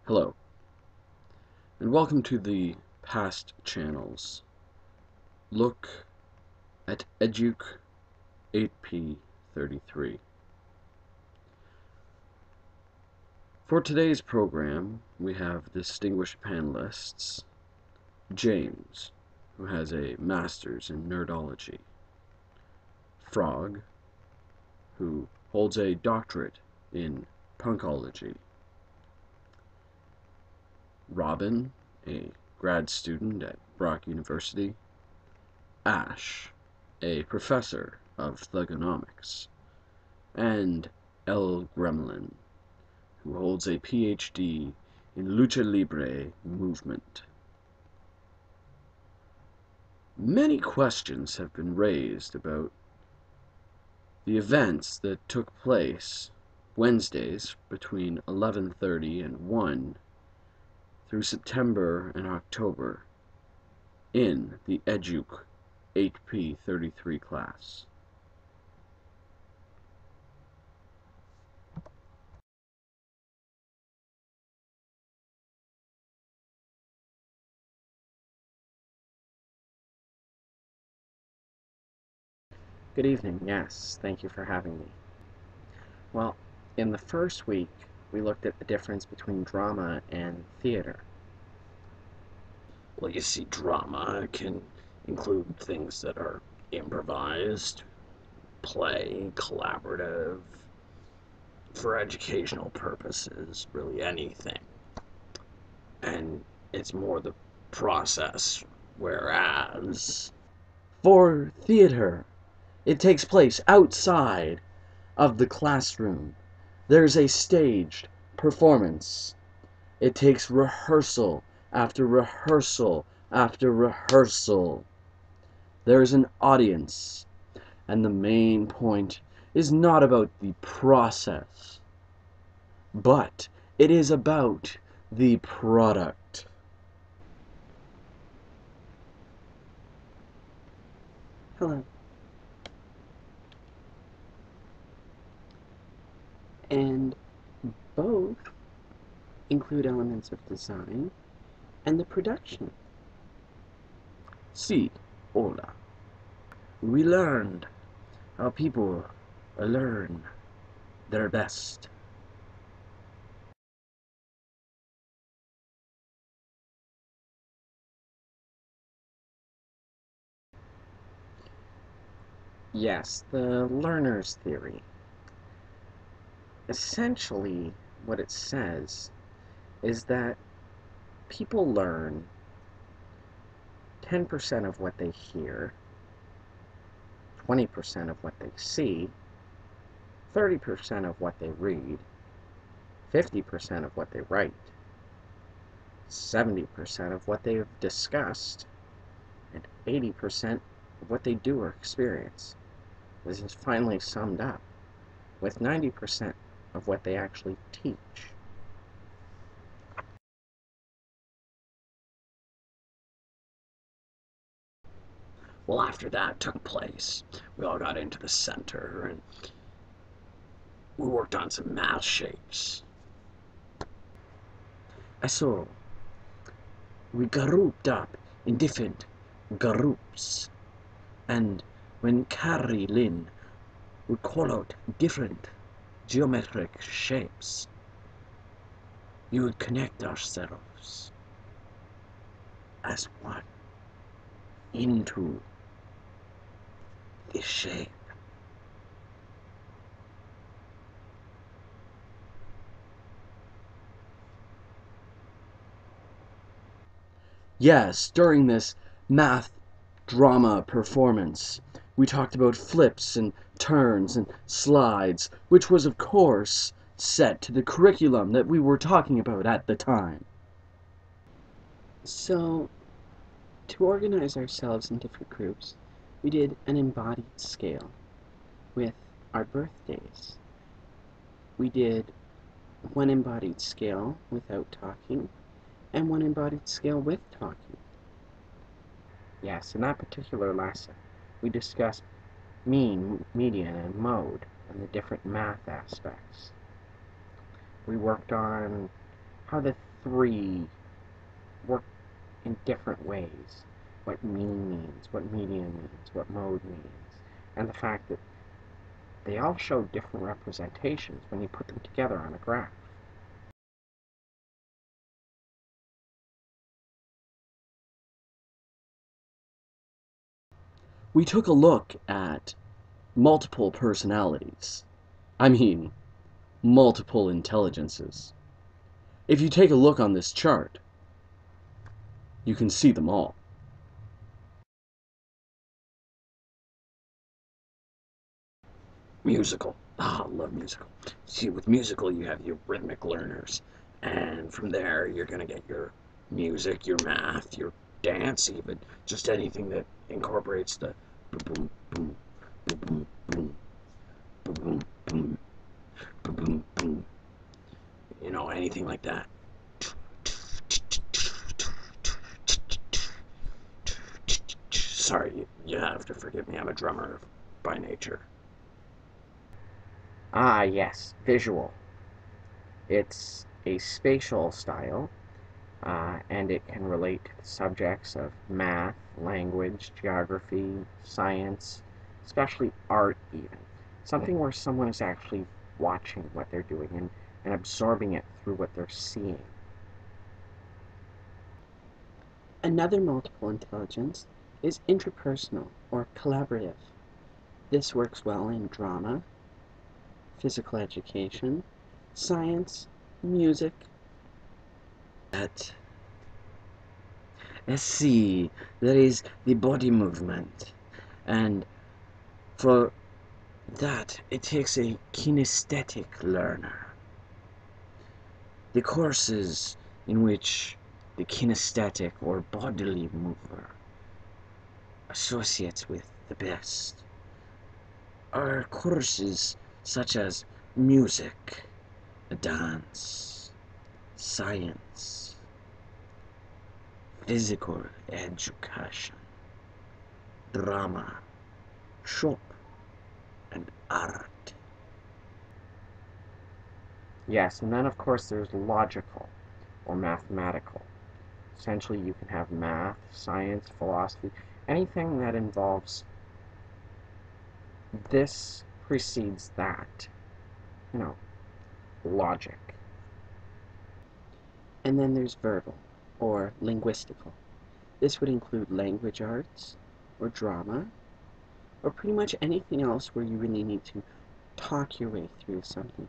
Hello, and welcome to the past channels. Look at EDUC 8P33. For today's program, we have distinguished panelists, James, who has a master's in nerdology, Frog, who holds a doctorate in punkology, Robin, a grad student at Brock University, Ash, a professor of thugonomics, and L. Gremlin, who holds a PhD in lucha libre movement. Many questions have been raised about the events that took place Wednesdays between 11:30 and 1 through September and October in the EDUC 8P33 class. Good evening. Yes, thank you for having me. Well, in the first week, we looked at the difference between drama and theater. Well, you see, drama can include things that are improvised, play, collaborative, for educational purposes, really anything. And it's more the process, whereas For theater, it takes place outside of the classroom. There's a staged performance. It takes rehearsal after rehearsal after rehearsal. There's an audience, and the main point is not about the process, but it is about the product. Hello. And both include elements of design and the production. Si, hola. We learned how people learn their best. Yes, the learner's theory. Essentially, what it says is that people learn 10% of what they hear, 20% of what they see, 30% of what they read, 50% of what they write, 70% of what they have discussed, and 80% of what they do or experience. This is finally summed up with 90% of what they actually teach. Well, after that took place, we all got into the center and we worked on some math shapes. So, we grouped up in different groups, and when Carrie Lynn would call out different geometric shapes, we would connect ourselves as one into the shape. Yes, during this math drama performance, we talked about flips and turns and slides, which was, of course, set to the curriculum that we were talking about at the time. So, to organize ourselves in different groups, we did an embodied scale with our birthdays. We did one embodied scale without talking, and one embodied scale with talking. Yes, in that particular lesson, we discussed mean, median, and mode, and the different math aspects. We worked on how the three work in different ways. What mean means, what median means, what mode means, and the fact that they all show different representations when you put them together on a graph. We took a look at multiple personalities. I mean, multiple intelligences. If you take a look on this chart, you can see them all. Musical. Ah, I love musical. See, with musical, you have your rhythmic learners. And from there, you're going to get your music, your math, your dance, even. Just anything that incorporates the boom, boom, boom, boom, boom, boom, boom, boom. You know, anything like that. Sorry, you have to forgive me. I'm a drummer by nature. Ah, yes, visual. It's a spatial style, and it can relate to the subjects of math, language, geography, science, especially art even. Something where someone is actually watching what they're doing and absorbing it through what they're seeing. Another multiple intelligence is interpersonal or collaborative. This works well in drama, physical education, science, music. Let's see, there is the body movement, and for that it takes a kinesthetic learner. The courses in which the kinesthetic or bodily mover associates with the best are courses such as music, dance, science, physical education, drama, shop, and art. Yes, and then of course there's logical or mathematical. Essentially you can have math, science, philosophy, anything that involves this precedes that, you know, logic. And then there's verbal or linguistical. This would include language arts or drama or pretty much anything else where you really need to talk your way through something.